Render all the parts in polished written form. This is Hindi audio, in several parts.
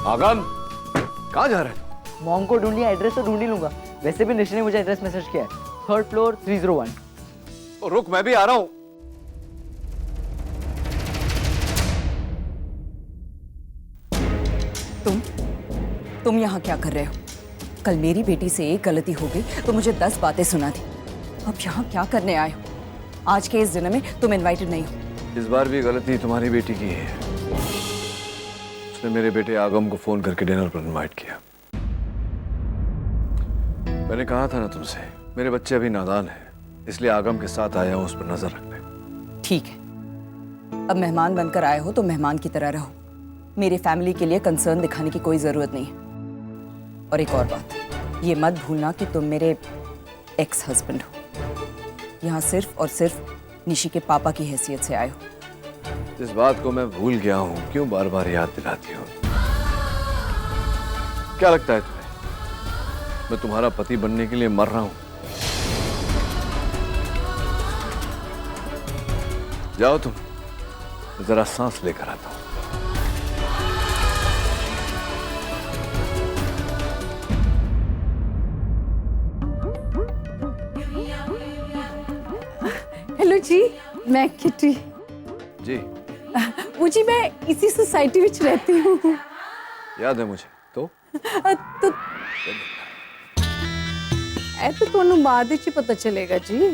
आगम, कहाँ जा रहे हैं? मॉम को ढूंढ लिया, एड्रेस तो ढूंढ ही लूंगा। वैसे भी निशा ने मुझे एड्रेस मैसेज किया है, 3rd फ्लोर 301। रुक, मैं भी आ रहा हूँ। तुम यहाँ क्या कर रहे हो? कल मेरी बेटी से एक गलती हो गई तो मुझे 10 बातें सुना दी। अब यहाँ क्या करने आए हो? आज के इस दिन में तुम इनवाइटेड नहीं हो। इस बार भी गलती तुम्हारी बेटी की है। उसने मेरे बेटे आगम को फोन करके डिनर पर इनवाइट किया। मैंने कहा था ना तुमसे, मेरे बच्चे अभी नादान हैं, इसलिए आगम के साथ आया हूं उस पर नजर रखने। ठीक है, अब मेहमान बनकर आए हो तो मेहमान की तरह रहो। मेरे फैमिली के लिए कंसर्न दिखाने की कोई जरूरत नहीं है। और एक और बात, ये मत भूलना कि तुम मेरे एक्स हस्बैंड हो। यहाँ सिर्फ और सिर्फ निशी के पापा की हैसियत से आए हो। जिस बात को मैं भूल गया हूं, क्यों बार बार याद दिलाती हो? क्या लगता है तुम्हें मैं तुम्हारा पति बनने के लिए मर रहा हूं? जाओ तुम, जरा सांस लेकर आता हूं। हेलो जी, मैं किटी। जी, वो जी मैं इसी सोसाइटी में रहती हूँ। याद है मुझे तो तो ऐसे तो बाद ही पता चलेगा जी।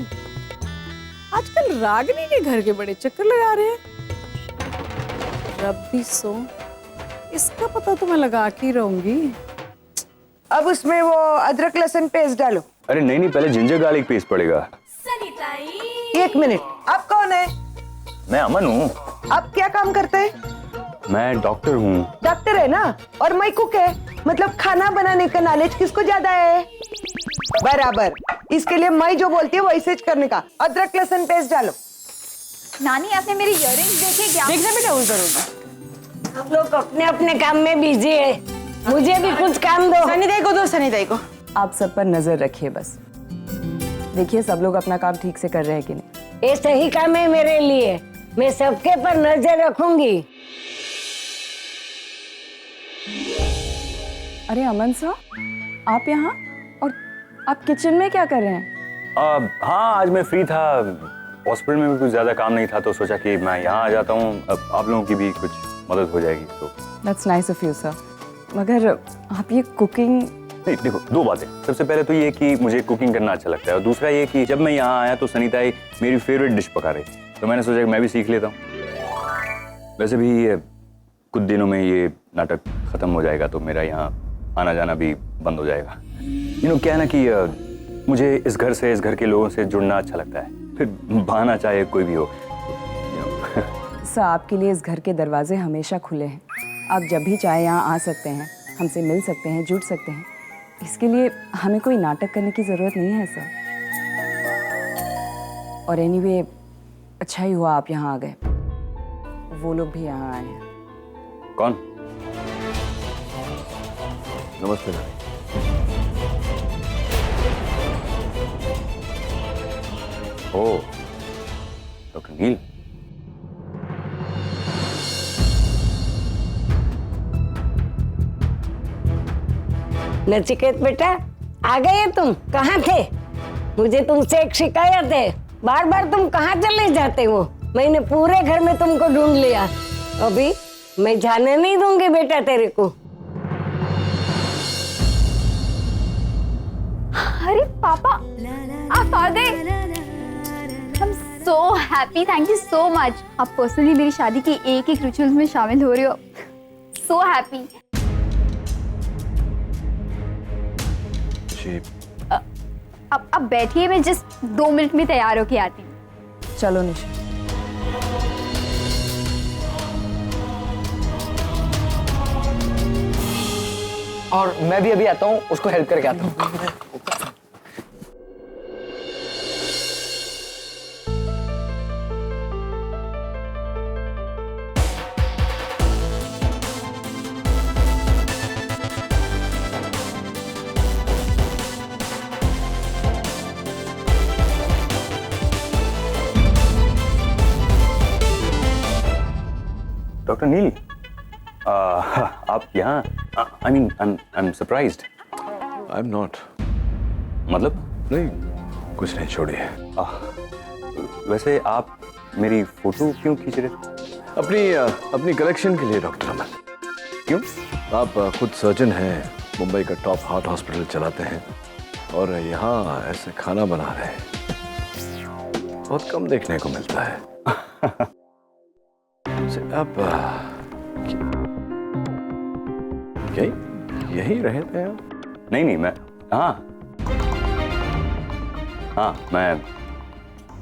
आजकल रागिनी के घर के बड़े चक्कर लगा रहे हैं। रब्बी सो, इसका पता तो मैं लगा के रहूंगी। अब उसमें वो अदरक लहसुन पेस्ट डालो। अरे नहीं, पहले जिंजर गार्लिक पेस्ट पड़ेगा। 1 मिनट, आप कौन है? मैं अमन हूँ। आप क्या काम करते हैं? मैं डॉक्टर हूँ। डॉक्टर है ना, और मैं कुक है। मतलब खाना बनाने का नॉलेज किसको ज्यादा है? बराबर, इसके लिए मैं जो बोलती है वैसे करने का। अदरक लहसुन पेस्ट डालो। नानी, आपने मेरी इयररिंग्स देखे क्या? देखना बेटा, उन करूंगा। हम लोग अपने अपने काम में बिजी है, मुझे भी कुछ काम दो। सनी को दो, सनी को। आप सब पर नजर रखिए बस। देखिए सब लोग अपना काम ठीक से कर रहे हैं कि नहीं। ये सही काम है मेरे लिए, मैं सबके पर नजर रखूंगी। अरे अमन साहब, आप यहाँ? और आप किचन में क्या कर रहे हैं? हाँ, आज मैं फ्री था। हॉस्पिटल में भी कुछ ज्यादा काम नहीं था तो सोचा कि मैं यहाँ आ जाता हूँ। अब आप लोगों की भी कुछ मदद हो जाएगी तो। That's nice of you, sir. मगर आप ये कुकिंग... नहीं, देखो 2 बातें। सबसे पहले तो ये कि मुझे कुकिंग करना अच्छा लगता है, और दूसरा ये कि जब मैं यहाँ आया तो सनीताई मेरी फेवरेट डिश पका रही, तो मैंने सोचा कि मैं भी सीख लेता हूँ। वैसे भी कुछ दिनों में ये नाटक खत्म हो जाएगा तो मेरा यहाँ आना जाना भी बंद हो जाएगा। क्या है ना कि मुझे इस घर से, इस घर के लोगों से जुड़ना अच्छा लगता है, फिर बहाना चाहे कोई भी हो। सर, आपके लिए इस घर के दरवाजे हमेशा खुले हैं। आप जब भी चाहे यहाँ आ सकते हैं, हमसे मिल सकते हैं, जुड़ सकते हैं। इसके लिए हमें कोई नाटक करने की जरूरत नहीं है सर। और एनीवे, अच्छा ही हुआ आप यहाँ आ गए। वो लोग भी यहाँ आए हैं। कौन? नमस्ते नानी। ओ, डॉक्टर नील। नचिकेत बेटा, आ गए तुम? कहाँ थे? मुझे तुमसे एक शिकायत है। बार बार तुम कहाँ चले जाते हो? मैंने पूरे घर में तुमको ढूंढ लिया। अभी मैं जाने नहीं दूंगी बेटा तेरे को। अरे पापा, आप आ गए। I'm so happy, thank you so much. आप पर्सनली मेरी शादी की एक एक रिचुअल्स में शामिल हो रहे हो। So happy. अब बैठिए, मैं जस्ट 2 मिनट में तैयार होके आती हूँ। चलो निशा। और मैं भी अभी आता हूँ, उसको हेल्प करके आता हूँ। डॉक्टर नील, आप यहाँ? I mean I am surprised. I am not. मतलब नहीं, कुछ नहीं, छोड़िए। वैसे आप मेरी फोटो क्यों खींच रहे थे? अपनी कलेक्शन के लिए डॉक्टर अमन। क्यों? आप खुद सर्जन हैं, मुंबई का टॉप हार्ट हॉस्पिटल चलाते हैं और यहाँ ऐसे खाना बना रहे हैं, बहुत कम देखने को मिलता है। आप यही रहते हैं आप? नहीं, मैं हाँ मैं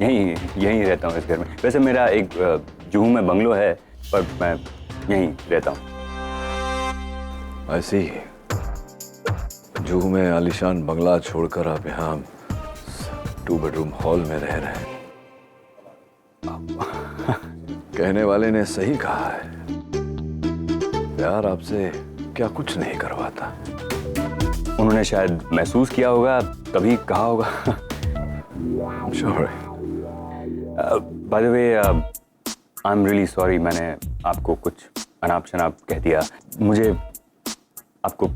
यहीं रहता हूँ इस घर में। वैसे मेरा एक जुहू में बंगलो है, पर मैं यहीं रहता हूँ। ऐसी जुहू में आलीशान बंगला छोड़कर आप यहाँ 2 बेडरूम हॉल में रह रहे हैं। कहने वाले ने सही कहा है, प्यार आपसे क्या कुछ नहीं करवाता। उन्होंने शायद महसूस किया होगा, तभी कहा होगा। Sure. Bye the way, I am really sorry, मैंने आपको कुछ अनाप शनाप कह दिया। मुझे आपको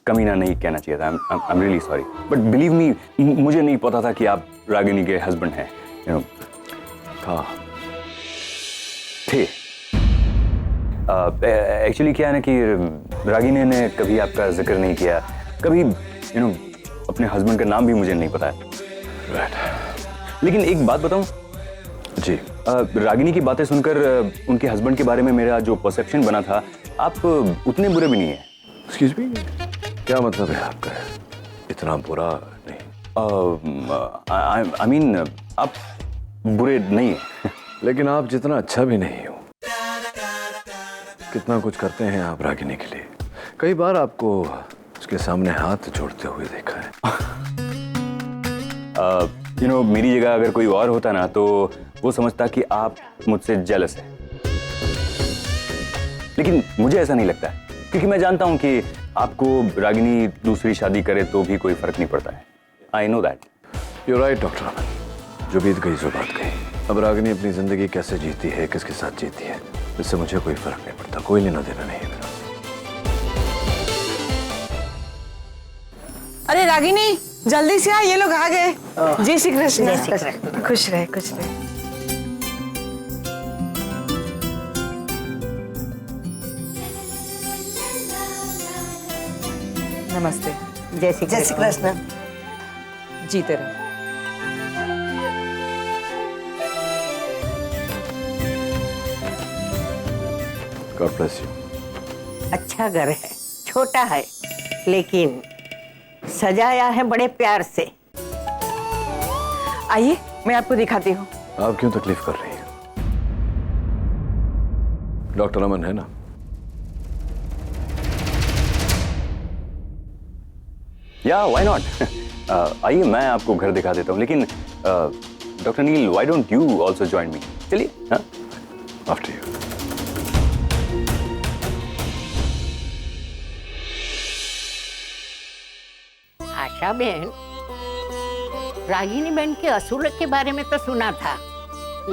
कमीना नहीं कहना चाहिए था। I am really sorry, but believe me, मुझे नहीं पता था कि आप रागिनी के हस्बैंड हैं। यू नो, थे। एक्चुअली क्या है ना कि रागिनी ने कभी आपका जिक्र नहीं किया, कभी अपने हस्बैंड का नाम भी मुझे नहीं पता है। लेकिन एक बात बताऊं जी, रागिनी की बातें सुनकर उनके हस्बैंड के बारे में मेरा जो परसेप्शन बना था, आप उतने बुरे भी नहीं है। एक्सक्यूज मी, क्या मतलब है आपका? इतना बुरा नहीं। आई मीन आप बुरे नहीं हैं। लेकिन आप जितना अच्छा भी नहीं हो। कितना कुछ करते हैं आप रागिनी के लिए। कई बार आपको उसके सामने हाथ जोड़ते हुए देखा है। मेरी जगह अगर कोई और होता ना, तो वो समझता कि आप मुझसे जेलस हैं। लेकिन मुझे ऐसा नहीं लगता है, क्योंकि मैं जानता हूं कि आपको रागिनी दूसरी शादी करे तो भी कोई फर्क नहीं पड़ता है। I know that. You're right, doctor Aman. जो बीत गई सो बात गई। अब रागिनी अपनी जिंदगी कैसे जीती है, किसके साथ जीती है, इससे मुझे कोई फर्क नहीं पड़ता। कोई लेना देना नहीं है मेरा। अरे रागिनी, जल्दी से आ, ये लोग आ गए। जय श्री कृष्ण। खुश रहे, खुश रहे। नमस्ते। जय श्री कृष्ण। जीते रहो। God bless you. अच्छा घर है, छोटा है, लेकिन सजाया है बड़े प्यार से। आइए, मैं आपको दिखाती हूँ। आप क्यों तकलीफ कर रही हैं? डॉक्टर अमन है ना? या व्हाई नॉट। आइए, मैं आपको घर दिखा देता हूँ। लेकिन doctor Neel, why don't you also join me? चलिए। हाँ, आफ्टर यू। आशा बहन, रागिनी बहन के असूल के बारे में तो सुना था,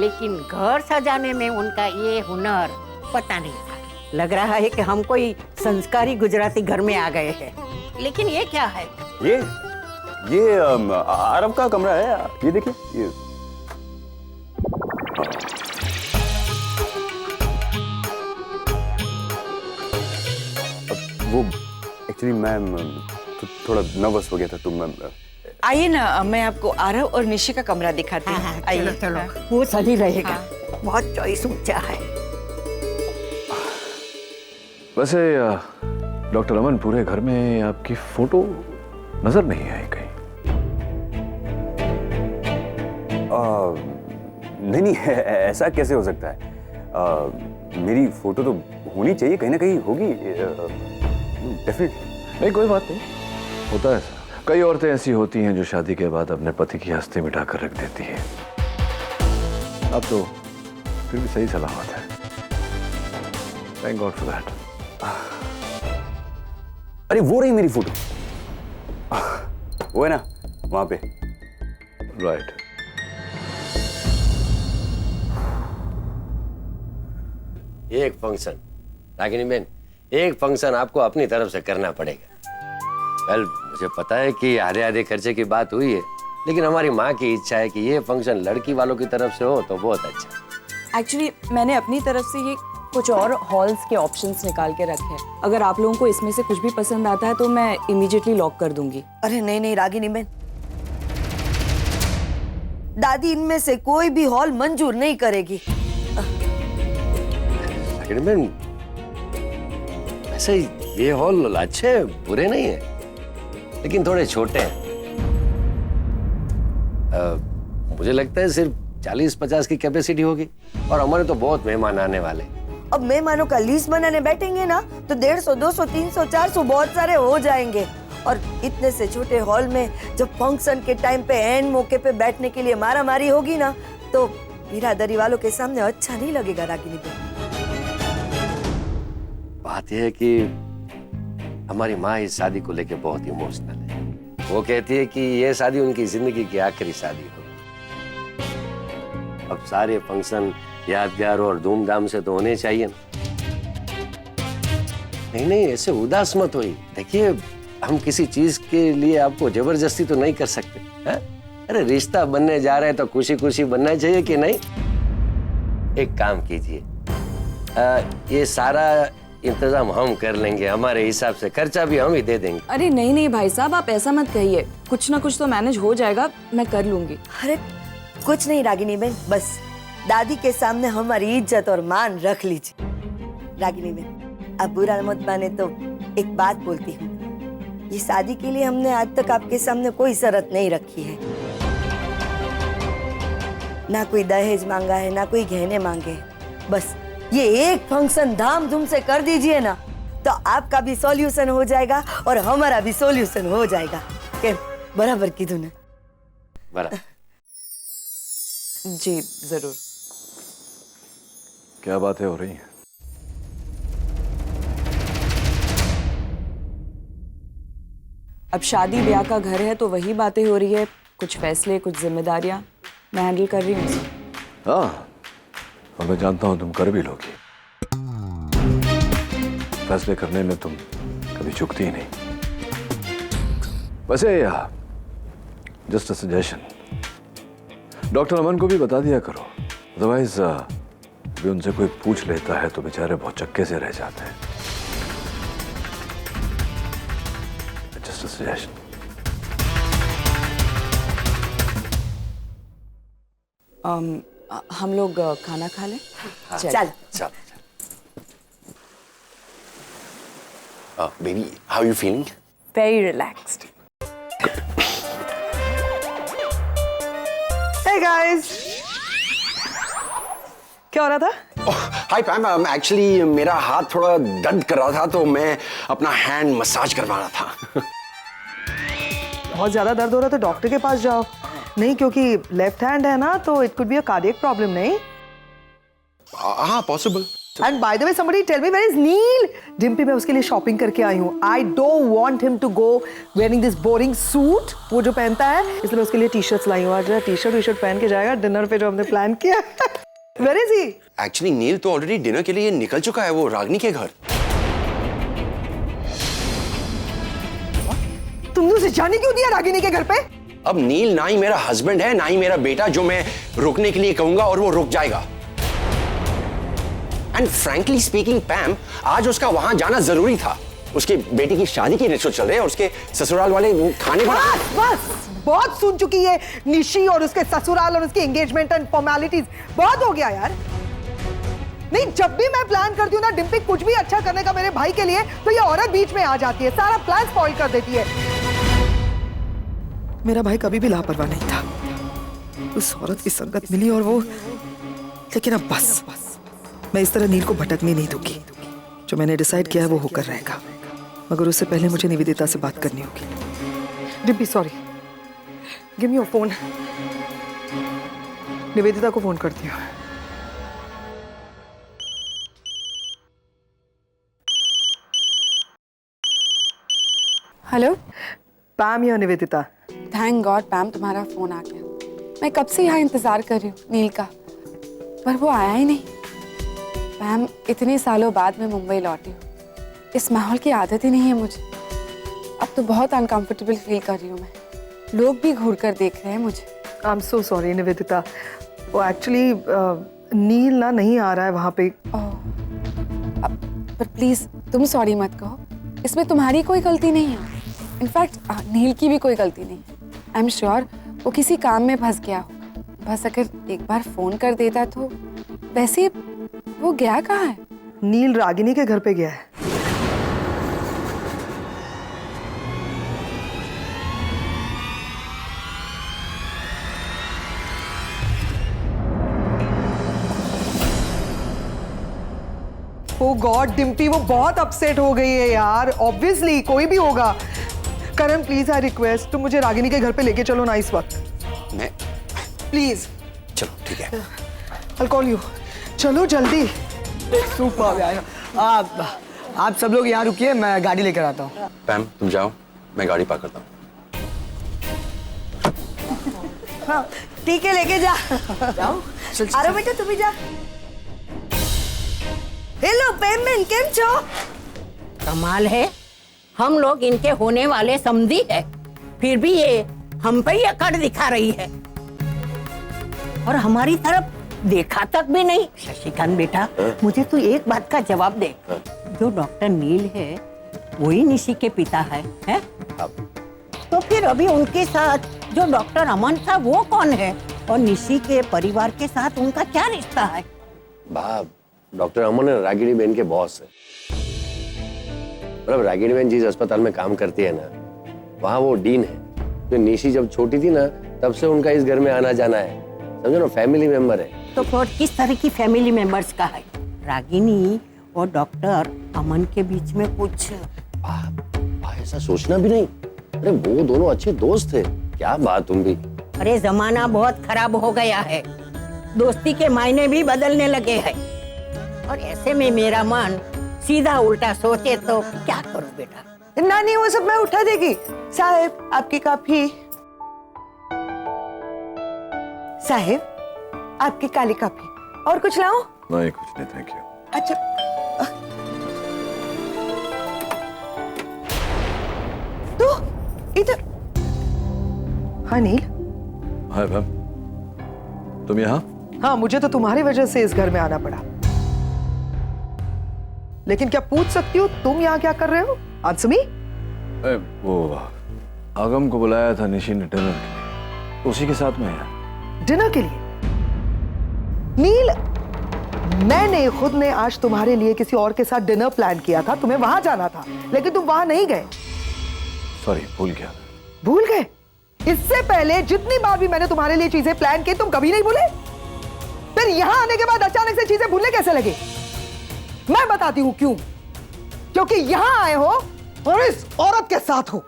लेकिन घर सजाने में उनका ये हुनर पता नहीं था। लग रहा है कि हम कोई संस्कारी गुजराती घर में आ गए हैं। लेकिन ये क्या है? ये आरव का कमरा है। ये देखिए, ये वो एक्चुअली मैम थोड़ा नर्वस हो गया था, तो मैम आइए ना, मैं आपको आरव और निशी का कमरा दिखाती हूँ। चलो आइए। चलो, वो सही रहेगा। बहुत चॉइस ऊंचा है। वैसे डॉक्टर अमन, पूरे घर में आपकी फोटो नजर नहीं आई कहीं। नहीं, ऐसा कैसे हो सकता है? मेरी फोटो तो होनी चाहिए, कहीं ना कहीं होगी डेफिनेटली। नहीं, कोई बात नहीं, होता है ऐसा। कई औरतें ऐसी होती हैं जो शादी के बाद अपने पति की हस्ती मिटाकर रख देती हैं। अब तो फिर भी सही सलामत है। Thank God for that. अरे वो रही मेरी फोटो, वो है ना वहां पे। राइट। एक फंक्शन, रागिनी बेन, एक फंक्शन आपको अपनी तरफ से करना पड़ेगा। वेल, मुझे पता है कि आधे आधे खर्चे की बात हुई है, लेकिन हमारी माँ की इच्छा है कि ये फंक्शन लड़की वालों की तरफ से हो तो बहुत अच्छा। एक्चुअली मैंने अपनी तरफ से ये कुछ और हॉल्स के ऑप्शंस निकाल के रखे हैं। अगर आप लोगों को इसमें से कुछ भी पसंद आता है तो मैं इमीडिएटली लॉक कर दूंगी। अरे नहीं नहीं रागिनी बहन, दादी इनमें से कोई भी हॉल मंजूर नहीं करेगी। रागिनी बहन, वैसे ये हॉल अच्छे बुरे नहीं है, लेकिन थोड़े छोटे हैं। मुझे लगता है सिर्फ 40-50 की कैपेसिटी होगी, और हमारे तो बहुत मेहमान आने वाले। अब मेहमानों का लिस्ट बनाने बैठेंगे ना तो 150, 200, 300, 400 बहुत सारे हो जाएंगे। और इतने से छोटे हॉल में जब फंक्शन के टाइम पे एंड मौके पे बैठने के लिए मारामारी होगी ना तो बिरादरी वालों के सामने अच्छा नहीं लगेगा रागिनी बहन। बात यह है कि हमारी माँ इस शादी को लेके बहुत इमोशनल है। वो कहती है कि ये शादी उनकी जिंदगी की आखिरी शादी हो। अब सारे फंक्शन यादगार और धूमधाम से तो होने चाहिए ना। नहीं नहीं, ऐसे उदास मत होइए। देखिए, हम किसी चीज के लिए आपको जबरदस्ती तो नहीं कर सकते है? अरे रिश्ता बनने जा रहे हैं तो खुशी खुशी बनना चाहिए कि नहीं। एक काम कीजिए, ये सारा इंतजाम हम कर लेंगे, हमारे हिसाब से खर्चा भी हम ही दे देंगे। अरे नहीं नहीं भाई साहब, आप ऐसा मत कहिए, कुछ ना कुछ तो मैनेज हो जाएगा, मैं कर लूंगी। अरे कुछ नहीं रागिनी बहन, बस दादी के सामने हमारी इज्जत और मान रख लीजिए। रागिनी बहन, अब बुरा मत माने तो एक बात बोलती हूँ, ये शादी के लिए हमने आज तक आपके सामने कोई शर्त नहीं रखी है। ना कोई दहेज मांगा है, ना कोई गहने मांगे। बस ये एक फंक्शन धामधूम से कर दीजिए ना तो आपका भी सॉल्यूशन हो जाएगा और हमारा भी सॉल्यूशन हो जाएगा। क्या बराबर की धुन? बराबर। जी जरूर। क्या बातें हो रही हैं? अब शादी ब्याह का घर है तो वही बातें हो रही है, कुछ फैसले, कुछ जिम्मेदारियां मैं हैंडल कर रही हूँ। हाँ, और मैं जानता हूं तुम कर भी लोगी। फैसले करने में तुम कभी चूकती ही नहीं। वैसे जस्ट अ सजेशन, डॉक्टर अमन को भी बता दिया करो, अदरवाइज भी उनसे कोई पूछ लेता है तो बेचारे बहुत चक्के से रह जाते हैं। Just a suggestion. हम लोग खाना खा लें? चल चल। Baby, how you feeling? Very relaxed. Hey guys, क्या हो रहा था? हाय पैम, एक्चुअली मेरा हाथ थोड़ा दर्द कर रहा था तो मैं अपना हैंड मसाज करवा रहा था। बहुत ज्यादा दर्द हो रहा है तो डॉक्टर के पास जाओ। नहीं, क्योंकि लेफ्ट हैंड है ना तो it could be a cardiac problem. नहीं? हाँ, possible. And by the way somebody tell me where is Neel? Dimpy, मैं उसके लिए शॉपिंग करके आई हूँ। I don't want him to go wearing this boring suit, वो जो पहनता है, इसलिए मैं उसके लिए टी शर्ट्स लाई हूँ। आज टी शर्ट पहन के जाएगा डिनर पे जो हमने प्लान किया। Where is he? Actually Neel तो ऑलरेडी डिनर के लिए निकल चुका है, वो रागनी के घर। तुमने उसे जाने क्यों दिया रागिनी के घर पे? अब नील ना ही मेरा हस्बैंड है ना ही मेरा बेटा जो मैं रुकने के लिए कहूंगा और वो रुक जाएगा। एंड फ्रैंकली स्पीकिंग पैम, आज उसका वहां जाना जरूरी था। उसकी बेटी की शादी के रिचुअल चल रहे हैं और उसके ससुराल वाले खाने बस बहुत सुन चुकी है निशी और उसके ससुराल और उसकी एंगेजमेंट एंड फॉर्मेलिटीज। बहुत हो गया यार। नहीं, जब भी मैं प्लान करती हूँ ना डिम्पी कुछ भी अच्छा करने का मेरे भाई के लिए, तो ये औरत बीच में आ जाती है, सारा प्लान स्पॉइल कर देती है। मेरा भाई कभी भी लापरवाह नहीं था। उस औरत की संगत मिली और वो, लेकिन अब बस मैं इस तरह नील को भटकने नहीं दूंगी। जो मैंने डिसाइड किया है वो होकर रहेगा, मगर उससे पहले मुझे निवेदिता से बात करनी होगी। Dimpy sorry, give me your phone. Nivedita को फोन करती हूँ। हेलो पैम या निवेदिता? थैंक गॉड पैम, तुम्हारा फोन आ गया। मैं कब से यहाँ इंतजार कर रही हूँ नील का, पर वो आया ही नहीं। पैम, इतने सालों बाद मैं मुंबई लौटी हूँ। इस माहौल की आदत ही नहीं है मुझे। अब तो बहुत अनकंफर्टेबल फील कर रही हूँ मैं। लोग भी घूर कर देख रहे हैं मुझे। I am so sorry Nivedita, वो एक्चुअली नील ना नहीं आ रहा है वहाँ पे। पर प्लीज तुम सॉरी मत कहो, इसमें तुम्हारी कोई गलती नहीं है। इनफैक्ट नील की भी कोई गलती नहीं है। आई एम श्योर वो किसी काम में फंस गया हो। बस अगर एक बार फोन कर देता तो। वैसे वो गया कहाँ है? नील रागिनी के घर पे गया है। ओ गॉड डिम्पी, वो बहुत अपसेट हो गई है यार। ऑब्वियसली कोई भी होगा। करण प्लीज आई रिक्वेस्ट, तुम मुझे रागिनी के घर पे लेके चलो ना इस वक्त। मैं प्लीज। चलो ठीक है। I'll call you. चलो जल्दी। सुपर यार। आप सब लोग यहाँ रुकिए, मैं गाड़ी लेकर आता हूँ। पैम तुम जाओ, मैं गाड़ी पार्क करता हूँ। हाँ ठीक है, लेके जा। जाओ। अरे बेटा तुम भी जा। हेलो पेमेंट, केम छो? कमाल है, हम लोग इनके होने वाले समधी है, फिर भी ये हम पे ही अकड़ दिखा रही है और हमारी तरफ देखा तक भी नहीं। शशिकांत बेटा, मुझे तू एक बात का जवाब दे। जो डॉक्टर नील है वही निशी के पिता है? तो फिर अभी उनके साथ जो डॉक्टर अमन था वो कौन है, और निशी के परिवार के साथ उनका क्या रिश्ता है? बाप, डॉक्टर अमन रागिनी बहन के बॉस है। मतलब रागिनी बहन जिस अस्पताल में काम करती है ना, वहाँ वो डीन है। तो निशी जब छोटी थी ना, तब से उनका इस घर में आना जाना है, समझो ना, फैमिली मेंबर है। तो फिर किस तरह की फैमिली मेंबर्स का है? रागिनी और डॉक्टर अमन के बीच में कुछ? ऐसा सोचना भी नहीं। अरे वो दोनों अच्छे दोस्त थे। क्या बात तुम भी। अरे जमाना बहुत खराब हो गया है, दोस्ती के मायने भी बदलने लगे हैं, और ऐसे में मेरा मन सीधा उल्टा सोचे तो क्या करूं बेटा? नानी वो सब मैं उठा देगी। साहिब आपकी कॉफी। साहिब आपकी काली कॉफी। और कुछ लाऊं? नहीं कुछ नहीं, थैंक यू। अच्छा तो इधर। हाँ नील। हाय मैम, तुम यहाँ? हाँ, मुझे तो तुम्हारी वजह से इस घर में आना पड़ा। लेकिन क्या पूछ सकती हो तुम यहाँ क्या कर रहे हो? Answer me. वो आगम को बुलाया था निशी ने डिनर के लिए, उसी के साथ में आया। डिनर के लिए? नील, मैंने खुद ने आज तुम्हारे लिए किसी और के साथ डिनर प्लान किया था, तुम्हें वहां जाना था, लेकिन तुम वहां नहीं गए। सॉरी, भूल गया। भूल गए? इससे पहले जितनी बार भी मैंने तुम्हारे लिए चीजें प्लान की, तुम कभी नहीं भूले। फिर यहां आने के बाद अचानक से चीजें भूलने कैसे लगे? मैं बताती हूं क्यों। क्योंकि यहां आए हो और इस औरत के साथ हो।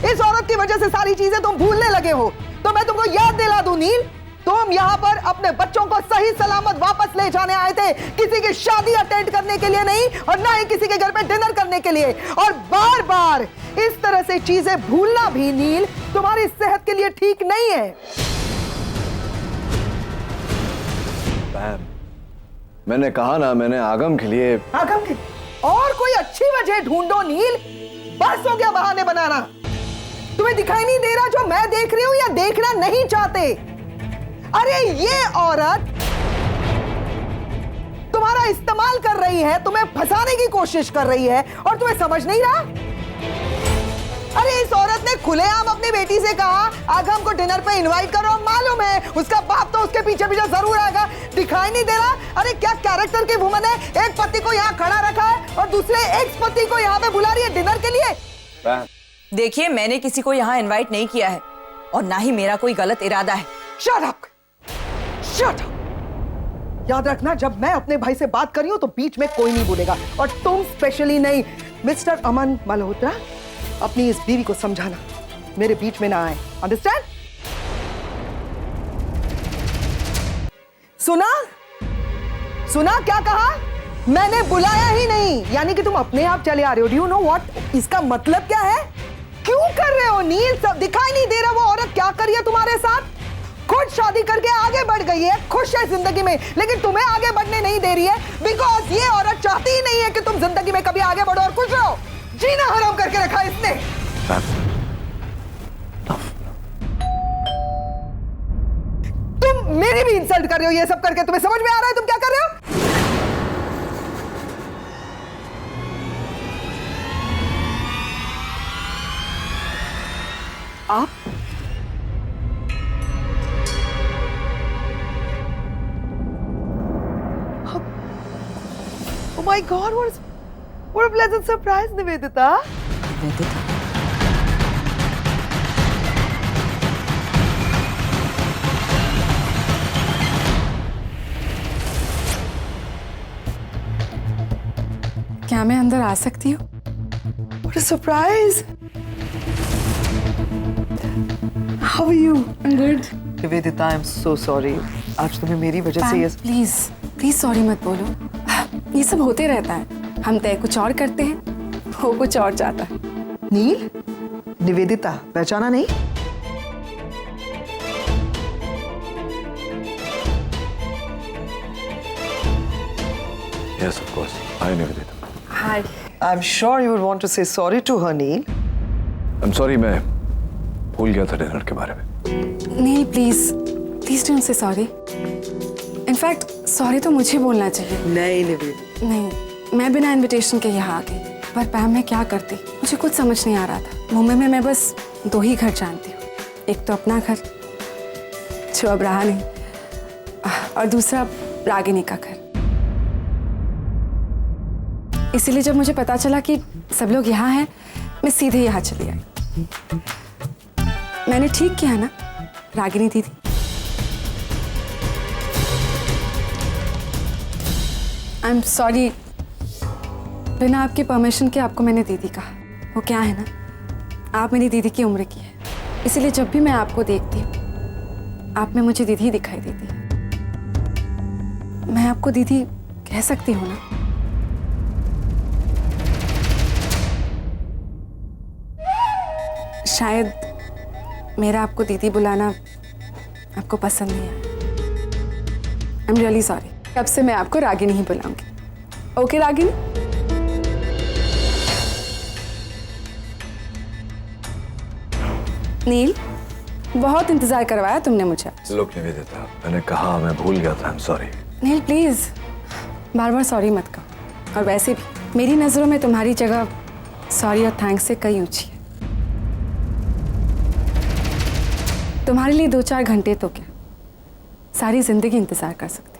इस औरत की वजह से सारी चीजें तुम भूलने लगे हो। तो मैं तुमको याद दिला दूं नील, तुम यहाँ पर अपने बच्चों को सही सलामत वापस ले जाने आए थे, किसी की शादी अटेंड करने के लिए नहीं, और ना ही किसी के घर पे डिनर करने के लिए। और बार बार इस तरह से चीजें भूलना भी नील तुम्हारी सेहत के लिए ठीक नहीं है। मैंने कहा ना, मैंने आगम के लिए। आगम के? और कोई अच्छी वजह ढूंढो नील, बस हो गया बहाने बनाना। तुम्हें दिखाई नहीं दे रहा जो मैं देख रही हूं, या देखना नहीं चाहते? अरे ये औरत तुम्हारा इस्तेमाल कर रही है, तुम्हें फंसाने की कोशिश कर रही है, और तुम्हें समझ नहीं रहा? अरे इस औरत ने खुलेआम अपनी बेटी से कहा आगम को डिनर पे इनवाइट करो। मालूम है उसका बाप तो उसके पीछे पीछे जरूर आएगा। दिखाई नहीं दे रहा? अरे क्या कैरेक्टर की वुमन है, एक पति को यहाँ खड़ा रखा है और दूसरे एक्स पति को यहाँ पे बुला रही है डिनर के लिए। देखिए, मैंने किसी को यहाँ इनवाइट नहीं किया है, और ना ही मेरा कोई गलत इरादा है। Shut up! Shut up! याद रखना, जब मैं अपने भाई से बात कर रही हूं तो बीच में कोई नहीं बोलेगा, और तुम स्पेशली नहीं। मिस्टर अमन मल्होत्रा, अपनी इस बीवी को समझाना मेरे बीच में ना आए। अंडरस्टैंड? सुना? सुना क्या कहा? मैंने बुलाया ही नहीं, यानी कि तुम अपने आप चले आ रहे हो। डू यू नो व्हाट इसका मतलब क्या है? क्यों कर रहे हो नील? सब दिखाई नहीं दे रहा वो औरत क्या कर रही है तुम्हारे साथ? खुद शादी करके आगे बढ़ गई है, खुश है जिंदगी में, लेकिन तुम्हें आगे बढ़ने नहीं दे रही है बिकॉज ये औरत चाहती ही नहीं है कि तुम जिंदगी में कभी आगे बढ़ो और खुश रहो। जीना हराम करके रखा है इसने। तुम मेरी भी इंसल्ट कर रहे हो ये सब करके, तुम्हें समझ में आ रहा है तुम क्या कर रहे हो? आप Oh my God, what a pleasant surprise, Nivedita. Nivedita, क्या मैं अंदर आ सकती हूँ? What a surprise. How are you? I'm good. Nivedita, I'm so sorry. आज तुम्हें मेरी वजह से ये प्लीज प्लीज सॉरी मत बोलो, ये सब होते रहता है। हम तय कुछ और करते हैं, वो कुछ और चाहता है। नील, निवेदिता पहचाना नहीं? Yes, of course. Hi, Nivedita. Hi. I'm sure you would want to say sorry to her, Neil. I'm sorry, मैं भूल गया था डिनर के बारे में। Neel please please don't say sorry. In fact sorry तो मुझे बोलना चाहिए। नहीं निवेदिता। नहीं, मैं बिना इनविटेशन के यहाँ आ गई, पर पैम मैं क्या करती मुझे कुछ समझ नहीं आ रहा था। मुंबई में मैं बस 2 ही घर जानती हूँ, एक तो अपना घर जो अब रहा नहीं, और दूसरा रागिनी का घर। इसीलिए जब मुझे पता चला कि सब लोग यहाँ हैं, मैं सीधे यहाँ चली आई। मैंने ठीक किया ना रागिनी दीदी? आई एम सॉरी, बिना आपकी परमिशन के आपको मैंने दीदी कहा। वो क्या है ना, आप मेरी दीदी की उम्र की है, इसीलिए जब भी मैं आपको देखती हूँ आप में मुझे दीदी दिखाई देती है। मैं आपको दीदी कह सकती हूँ ना? शायद मेरा आपको दीदी बुलाना आपको पसंद नहीं आया। I am really sorry. अब से मैं आपको रागिनी ही बुलाऊंगी। ओके रागिनी? नील, बहुत इंतजार करवाया तुमने मुझे। लोग निवेदिता, मैंने कहा मैं भूल गया था। I'm sorry. नील प्लीज बार बार सॉरी मत कहो, और वैसे भी मेरी नजरों में तुम्हारी जगह सॉरी और थैंक्स से कई ऊंची है। तुम्हारे लिए 2-4 घंटे तो क्या, सारी जिंदगी इंतजार कर सकते।